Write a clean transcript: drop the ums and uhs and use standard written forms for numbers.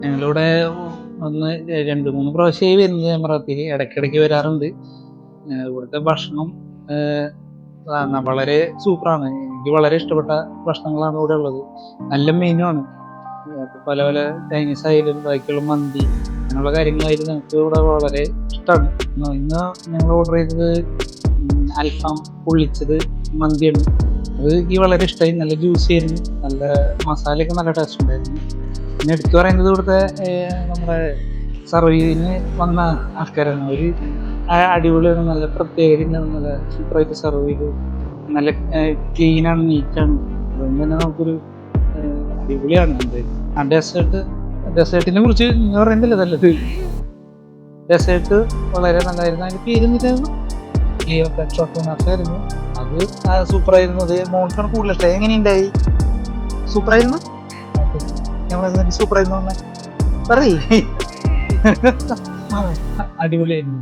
ഞങ്ങളിവിടെ ഒന്ന് രണ്ട് മൂന്ന് പ്രാവശ്യമായി വരുന്നത് എമറാത്തിക്ക്. ഇടയ്ക്കിടയ്ക്ക് വരാറുണ്ട്. ഇവിടുത്തെ ഭക്ഷണം വളരെ സൂപ്പറാണ്. എനിക്ക് വളരെ ഇഷ്ടപ്പെട്ട ഭക്ഷണങ്ങളാണ് ഇവിടെ ഉള്ളത്. നല്ല മെനുവാണ്. പല പല ചൈനീസ് ആയാലും ബാക്കിയുള്ള മന്തി അങ്ങനെയുള്ള കാര്യങ്ങളായാലും ഞങ്ങൾക്ക് ഇവിടെ വളരെ ഇഷ്ടമാണ്. ഇന്ന് ഞങ്ങൾ ഓർഡർ ചെയ്തത് അൽഫാം പൊള്ളിച്ചത് മന്തിയാണ്. അത് എനിക്ക് വളരെ ഇഷ്ടമായി. നല്ല ജ്യൂസി ആയിരുന്നു. നല്ല മസാലയൊക്കെ നല്ല ടേസ്റ്റ് ഉണ്ടായിരുന്നു. പിന്നെ എടുത്തു പറയുന്നത് ഇവിടുത്തെ നമ്മുടെ സർവീസിന് വന്ന ആൾക്കാരാണ്. അവർ അടിപൊളിയാണ്. നല്ല പ്രത്യേകതയാണ്. നല്ല സൂപ്പറായിട്ട് സെർവ് ചെയ്തു. നല്ല ക്ലീനാണ്, നീറ്റാണ്. അതുകൊണ്ട് തന്നെ നമുക്കൊരു അടിപൊളിയാണ്. ഡെസേർട്ടിനെ കുറിച്ച് ഞാൻ പറയുന്നില്ല. നല്ലത് ഡെസേർട്ട് വളരെ നല്ലതായിരുന്നു. അതിൻ്റെ പേരെന്നിട്ടായിരുന്നു ചോട്ടോണാസായിരുന്നു. അത് സൂപ്പറായിരുന്നു. അത് മോൾക്കാണ് കൂടുതൽ ഇഷ്ടം. എങ്ങനെയുണ്ടായി? സൂപ്പറായിരുന്നു. സൂപ്പറായിരുന്നു പറഞ്ഞേ പറയ്. അടിപൊളിയായിരുന്നു.